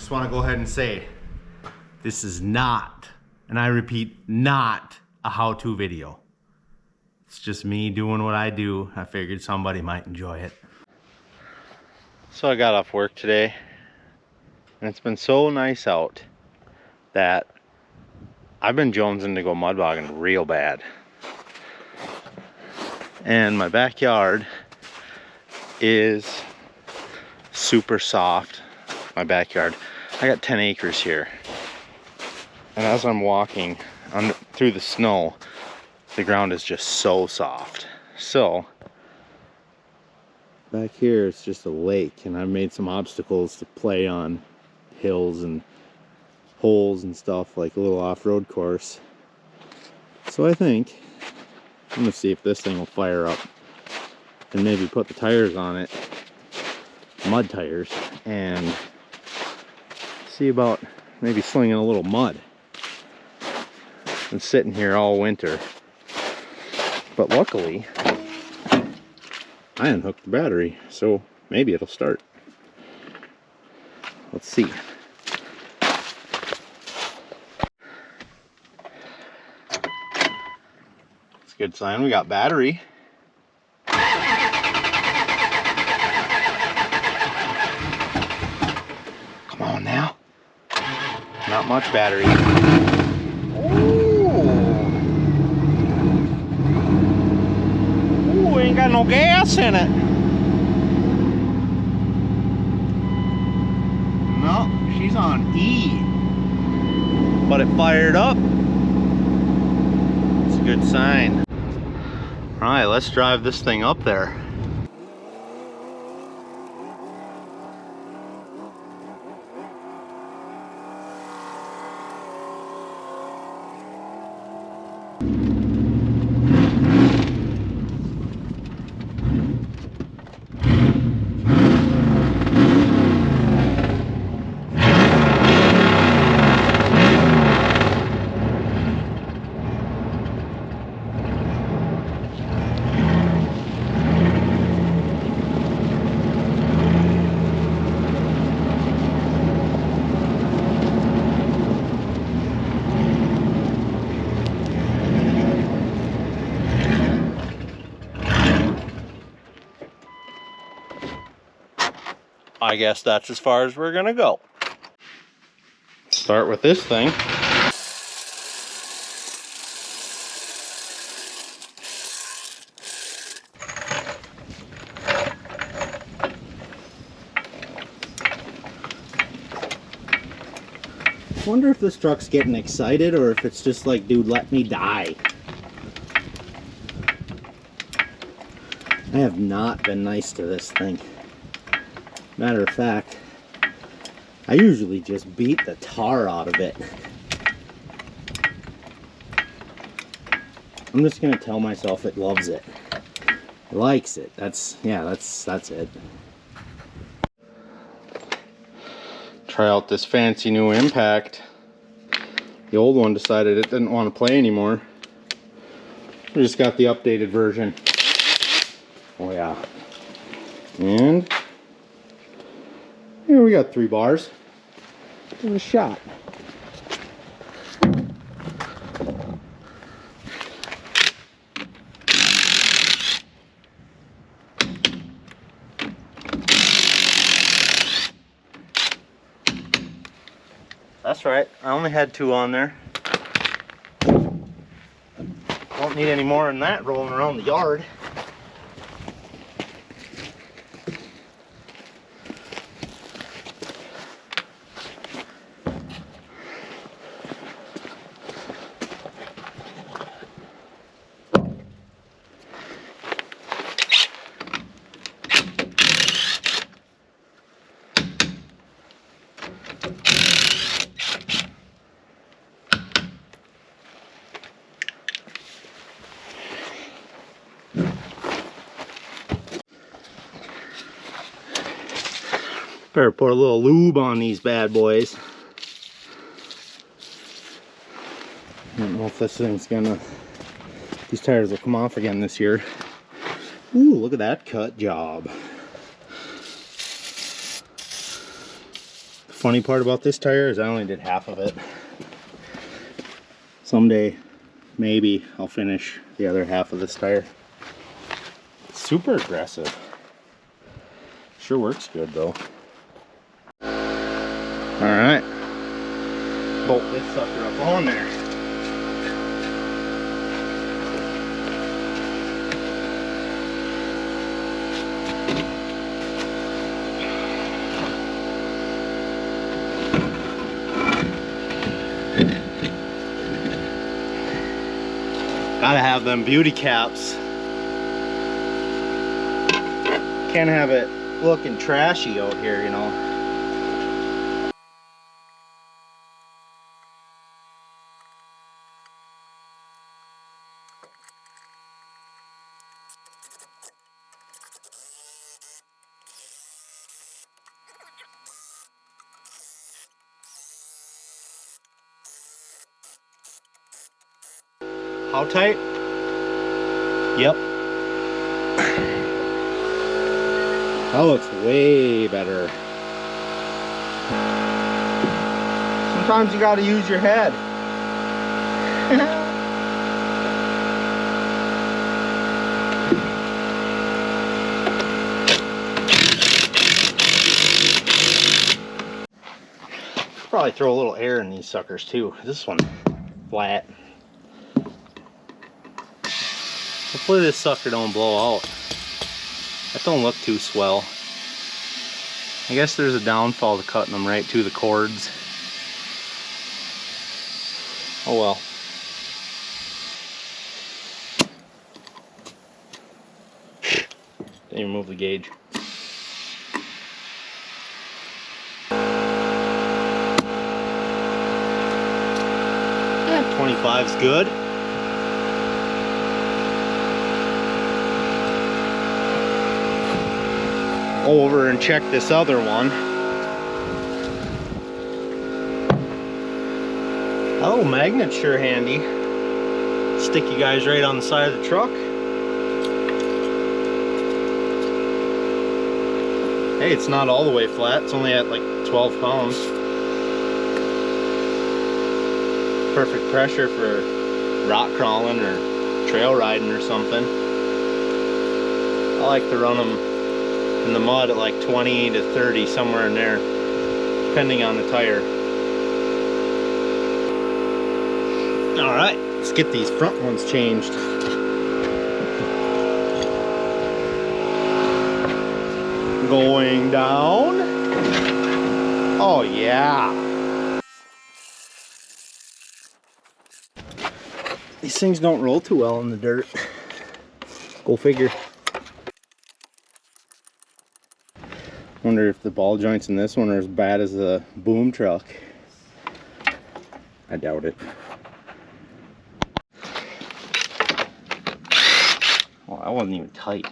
Just want to go ahead and say, this is not, and I repeat, not a how-to video. It's just me doing what I do. I figured somebody might enjoy it. So I got off work today, and it's been so nice out that I've been jonesing to go mud bogging real bad. And my backyard is super soft. My backyard, I got 10 acres here, and as I'm walking through the snow, the ground is just so soft. So back here it's just a lake, and I've made some obstacles to play on, hills and holes and stuff, like a little off-road course. So I think I'm gonna see if this thing will fire up and maybe put the tires on it, mud tires, and see about maybe slinging a little mud. Been sitting here all winter, but luckily I unhooked the battery, so maybe it'll start. Let's see. It's a good sign we got battery. Come on now. Not much battery. Ooh. Ooh, ain't got no gas in it. No, she's on E. But it fired up. It's a good sign. Alright, let's drive this thing up there. I guess that's as far as we're gonna go. Start with this thing. I wonder if this truck's getting excited or if it's just like, dude, let me die. I have not been nice to this thing. Matter of fact, I usually just beat the tar out of it. I'm just gonna tell myself it loves it. It likes it. That's it. Try out this fancy new impact. The old one decided it didn't want to play anymore. We just got the updated version. Oh yeah. And here we got 3 bars. Give it a shot. That's right, I only had 2 on there. Won't need any more than that rolling around the yard. Better put a little lube on these bad boys. I don't know if this thing's gonna... These tires will come off again this year. Ooh, look at that cut job. Funny part about this tire is I only did half of it. Someday, maybe I'll finish the other half of this tire. Super aggressive. Sure works good though. Alright. Bolt this sucker up on there. Gotta have them beauty caps. Can't have it looking trashy out here, you know. How tight? Yep. That looks way better. Sometimes you gotta use your head. Probably throw a little air in these suckers too. This one's flat. Hopefully this sucker don't blow out. That don't look too swell. I guess there's a downfall to cutting them right to the cords. Oh well. Didn't even move the gauge. 25's good. Over and check this other one. Oh, magnet's sure handy. Stick you guys right on the side of the truck. Hey, it's not all the way flat. It's only at like 12 pounds. Perfect pressure for rock crawling or trail riding or something. I like to run them in the mud at like 20 to 30, somewhere in there, depending on the tire. All right, let's get these front ones changed. Going down. Oh yeah. These things don't roll too well in the dirt. Go figure. Wonder if the ball joints in this one are as bad as the boom truck. I doubt it. Well, that wasn't even tight.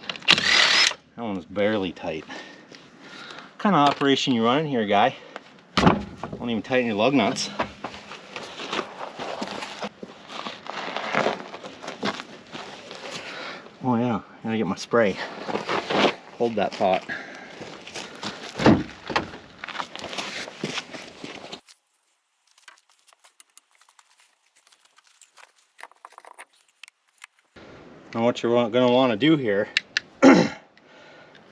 That one was barely tight. What kind of operation you running here, guy? Don't even tighten your lug nuts. Oh yeah, I gotta get my spray. Hold that thought. Now what you're going to want to do here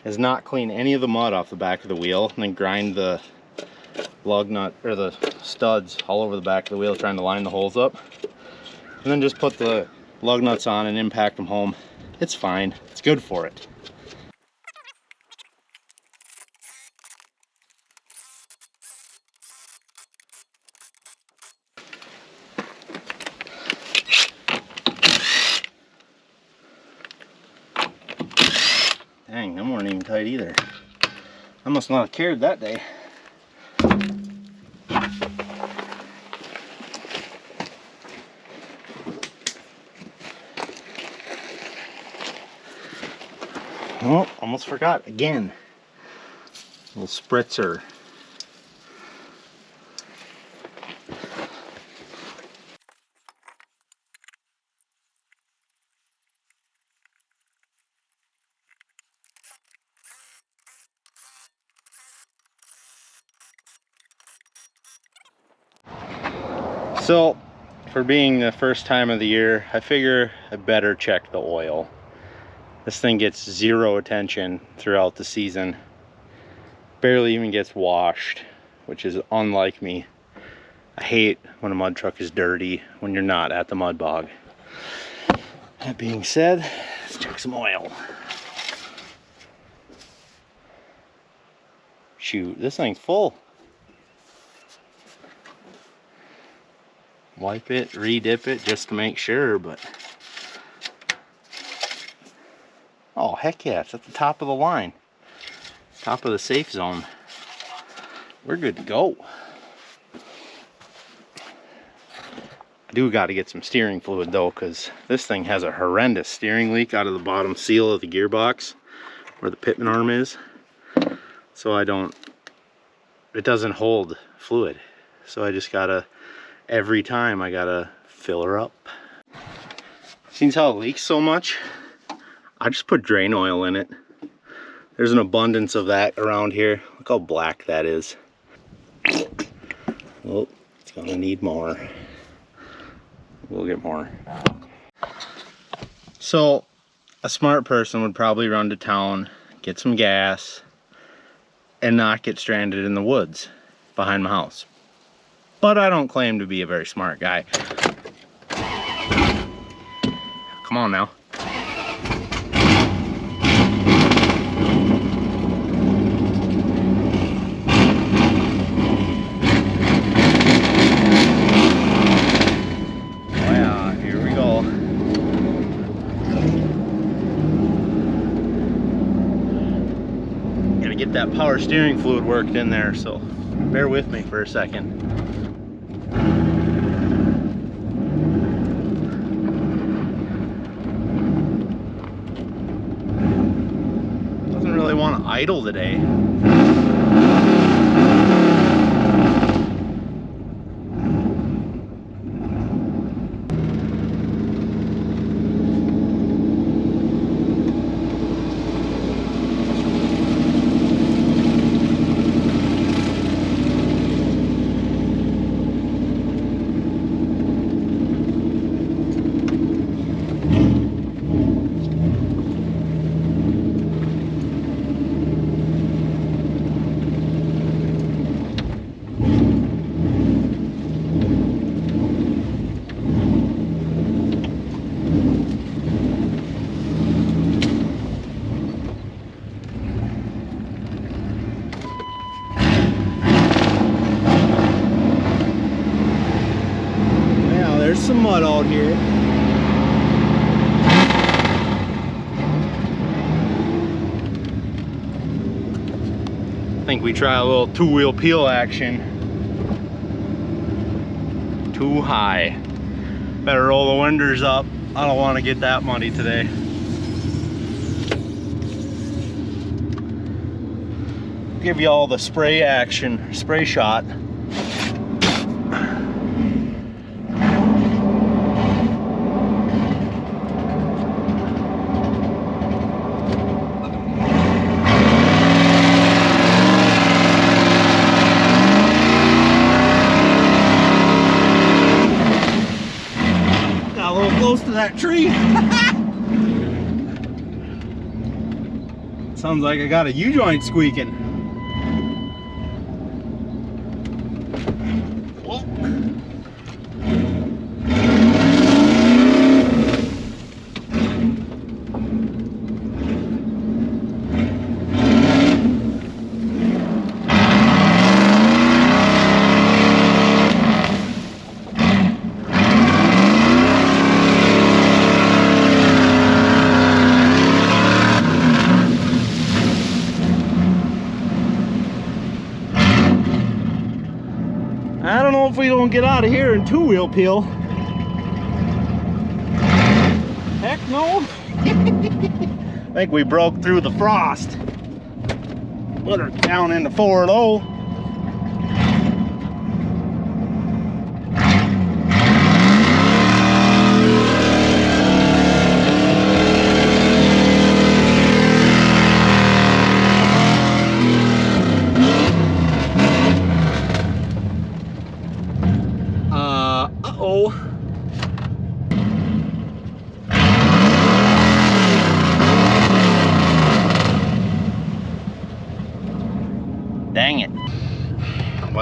is not clean any of the mud off the back of the wheel and then grind the lug nut or the studs all over the back of the wheel trying to line the holes up. And then just put the lug nuts on and impact them home. It's fine. It's good for it. Dang, them weren't even tight either. I must not have cared that day. Oh, almost forgot again. Little spritzer. So, for being the first time of the year, I figure I better check the oil. This thing gets zero attention throughout the season. Barely even gets washed, which is unlike me. I hate when a mud truck is dirty when you're not at the mud bog. That being said, let's check some oil. Shoot, this thing's full. Wipe it, re-dip it just to make sure, but oh heck yeah, it's at the top of the line. Top of the safe zone. We're good to go. I do got to get some steering fluid though, because this thing has a horrendous steering leak out of the bottom seal of the gearbox where the pitman arm is. So it doesn't hold fluid. So I just gotta, every time I gotta fill her up. Seeing how it leaks so much, I just put drain oil in it. There's an abundance of that around here. Look how black that is. Oh, it's gonna need more. We'll get more. So a smart person would probably run to town, get some gas, and not get stranded in the woods behind my house. But I don't claim to be a very smart guy. Come on now. Get that power steering fluid worked in there, so bear with me for a second. Doesn't really want to idle today. There's some mud out here. I think we try a little two-wheel peel action. Too high. Better roll the winders up. I don't want to get that muddy today. Give you all the spray action, spray shot. Close to that tree. Sounds like I got a U-joint squeaking. Whoa. I don't know if we don't get out of here in two-wheel peel. Heck no. I think we broke through the frost. Put her down into 4-0.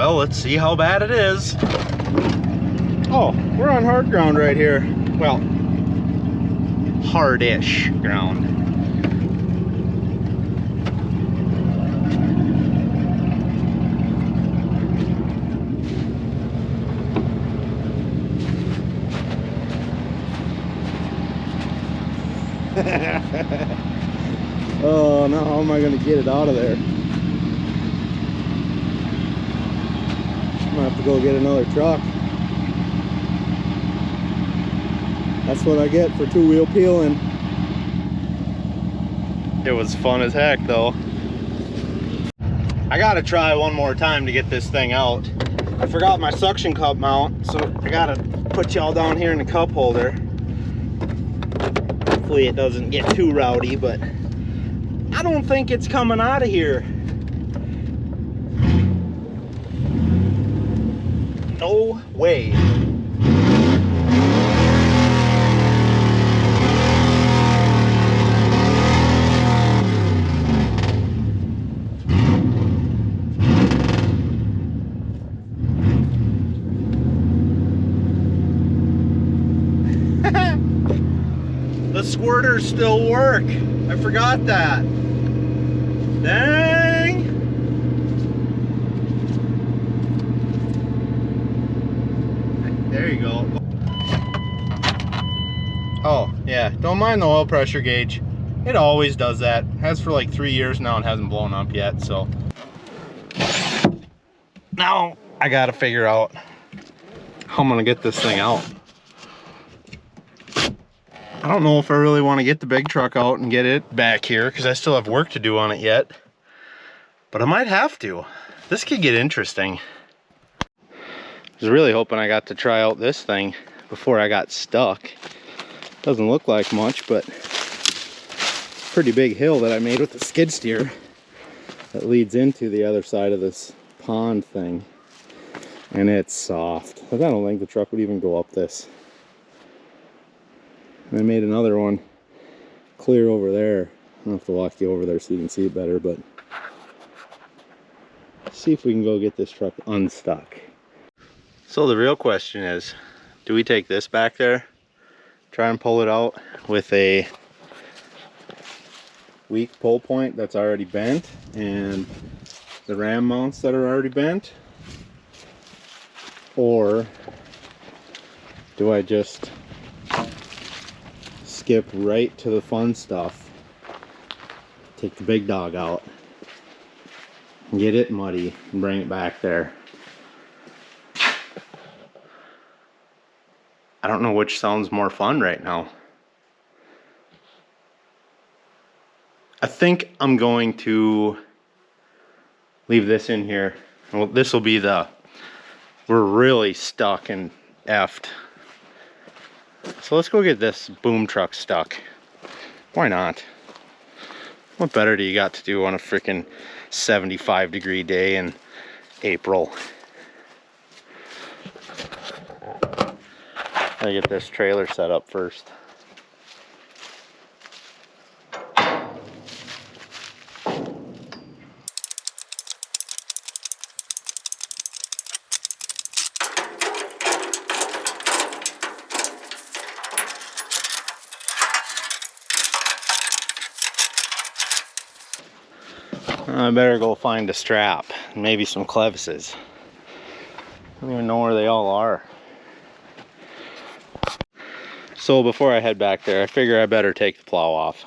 Well, let's see how bad it is. Oh, we're on hard ground right here. Well, hardish ground. Oh, now how am I going to get it out of there? I'm going to have to go get another truck. That's what I get for two-wheel peeling. It was fun as heck though. I gotta try one more time to get this thing out. I forgot my suction cup mount, so I gotta put y'all down here in the cup holder. Hopefully it doesn't get too rowdy, but I don't think it's coming out of here. No way. The squirters still work. I forgot that. Dang. There you go. Oh, yeah. Don't mind the oil pressure gauge. It always does that. Has for like 3 years now and hasn't blown up yet, so. Now I gotta figure out how I'm gonna get this thing out. I don't know if I really want to get the big truck out and get it back here because I still have work to do on it yet. But I might have to. This could get interesting. I was really hoping I got to try out this thing before I got stuck. Doesn't look like much, but pretty big hill that I made with the skid steer that leads into the other side of this pond thing. And it's soft. But I don't think the truck would even go up this. And I made another one clear over there. I'll have to walk you over there so you can see it better, but see if we can go get this truck unstuck. So the real question is, do we take this back there, try and pull it out with a weak pull point that's already bent and the ram mounts that are already bent? Or do I just skip right to the fun stuff, take the big dog out, get it muddy, and bring it back there? I don't know which sounds more fun right now. I think I'm going to leave this in here. Well, this will be the, we're really stuck and effed. So let's go get this boom truck stuck. Why not? What better do you got to do on a freaking 75-degree day in April? Gotta get this trailer set up first. I better go find a strap, maybe some clevises. I don't even know where they all are. So before I head back there, I figure I better take the plow off.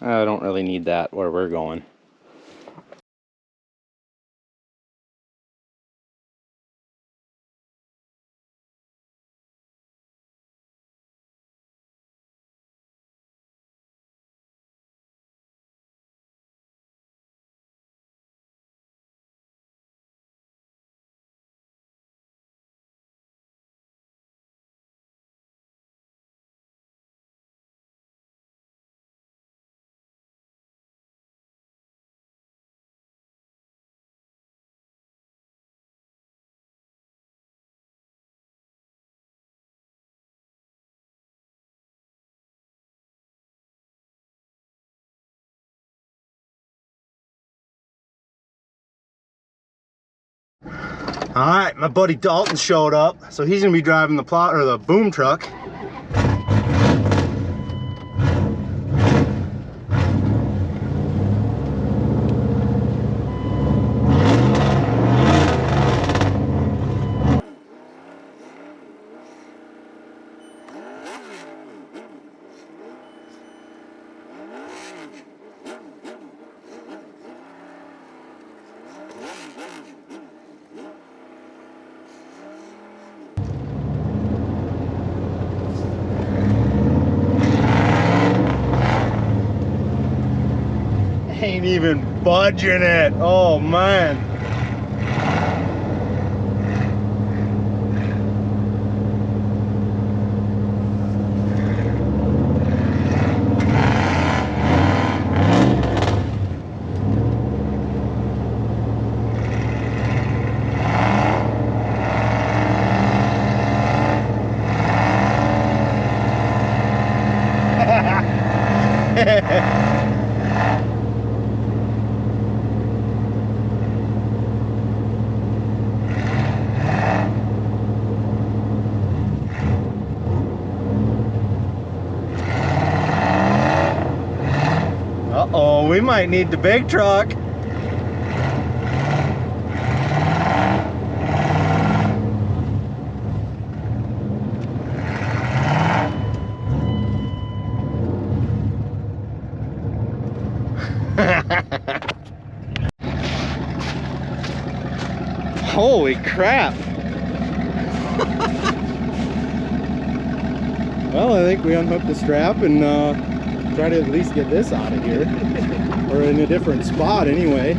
I don't really need that where we're going. All right, my buddy Dalton showed up, so he's gonna be driving the plow or the boom truck. Ain't even budging it. Oh man. Uh-oh, we might need the big truck. Holy crap. Well, I think we unhooked the strap and try to at least get this out of here. Or in a different spot anyway.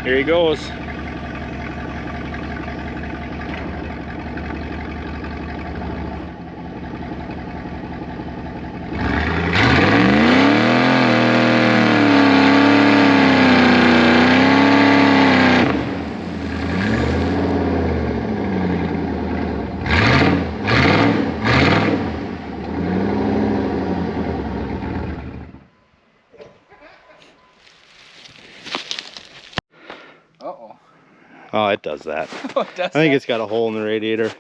Here he goes. Oh, it does that. Oh, it does I think it's got a hole in the radiator.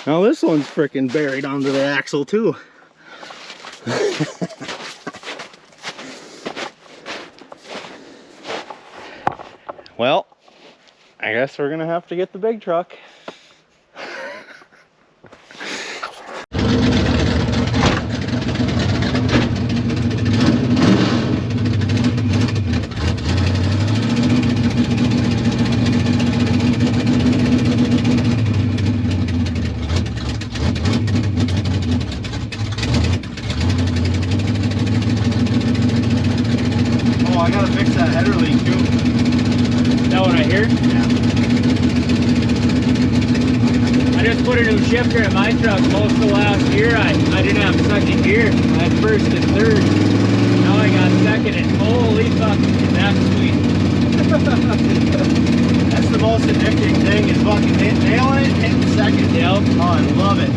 Now this one's freaking buried onto the axle too. Well, I guess we're gonna have to get the big truck. I gotta fix that header leak too. That one right here? Yeah. I just put a new shifter in my truck. Most of last year I didn't have second gear. I had first and third. Now I got second and holy fuck, that's sweet. That's the most addicting thing is fucking nailing it and hitting second. Yep. Oh, I love it.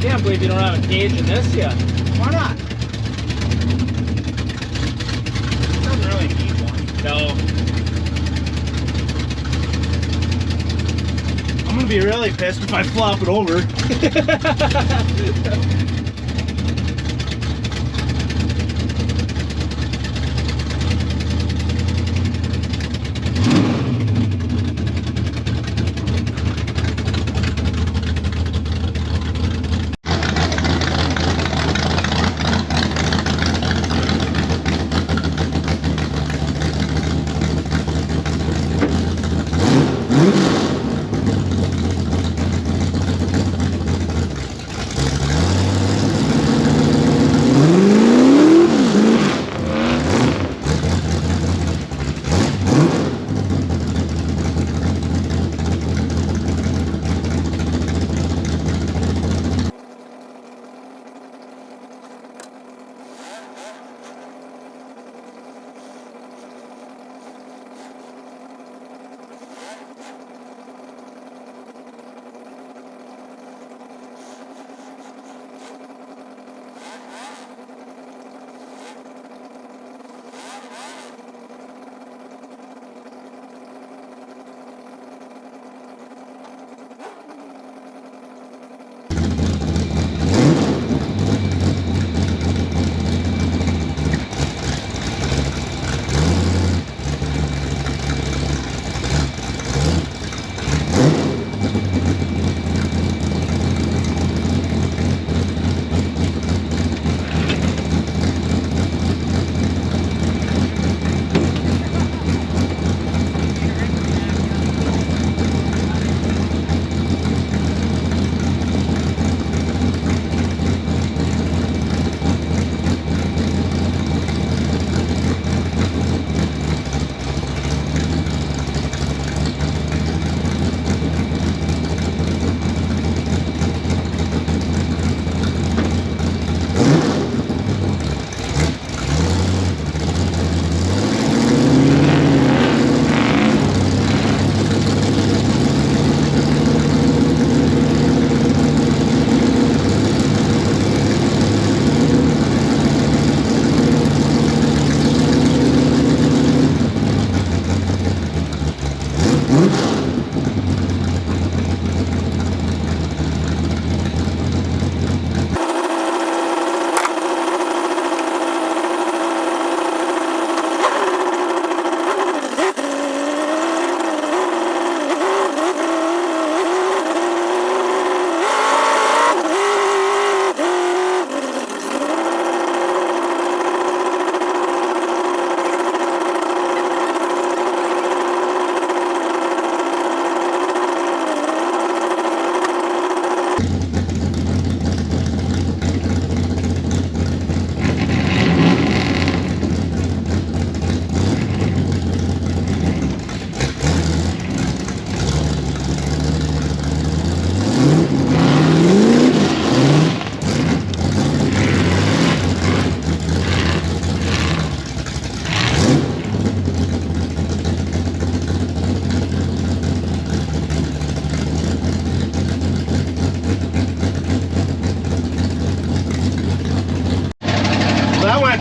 Can't believe you don't have a cage in this yet. Why not? No. I'm gonna be really pissed if I flop it over.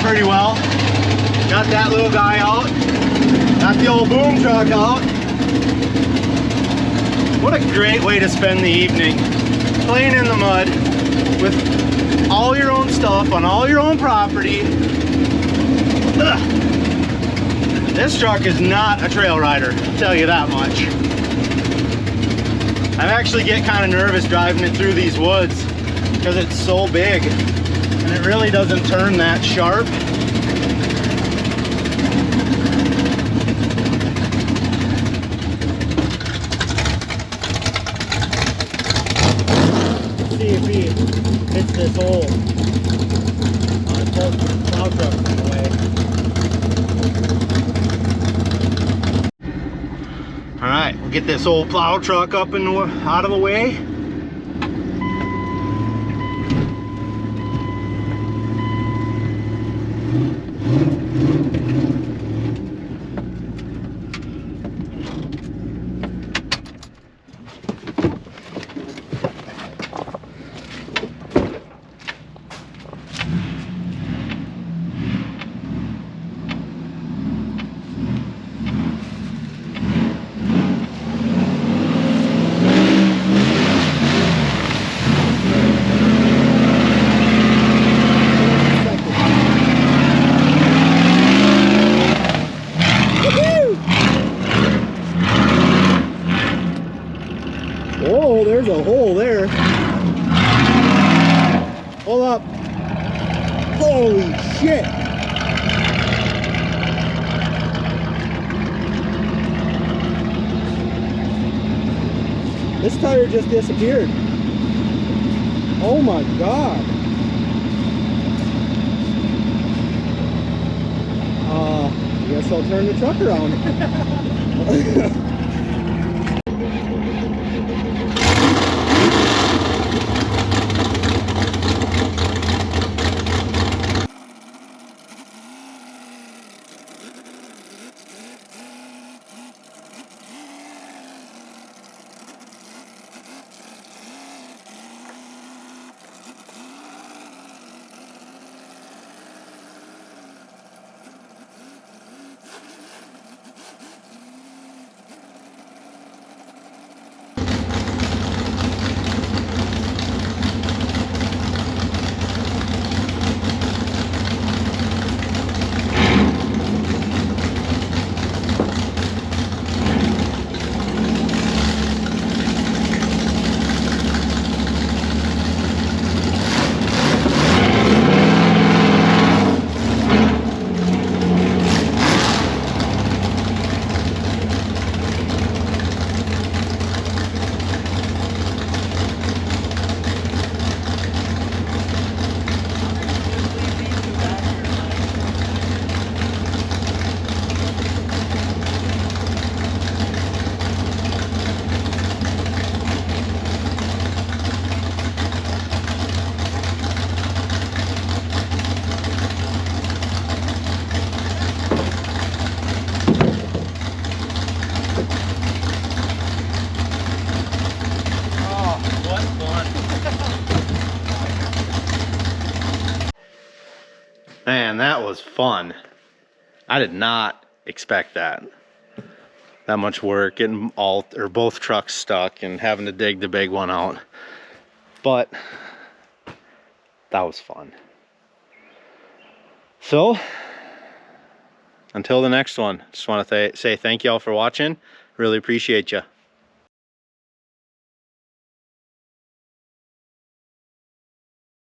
Pretty well. Got that little guy out. Got the old boom truck out. What a great way to spend the evening. Playing in the mud with all your own stuff on all your own property. Ugh. This truck is not a trail rider, I'll tell you that much. I actually get kind of nervous driving it through these woods because it's so big. And it really doesn't turn that sharp. See if he hits this hole. Plow truck in the way. All right, we'll get this old plow truck up and out of the way. there. Hold up. Holy shit. This tire just disappeared. Oh my God. I guess I'll turn the truck around. Man, that was fun. I did not expect that. That much work, getting all or both trucks stuck and having to dig the big one out. But that was fun. So, until the next one, just want to say thank you all for watching. Really appreciate you.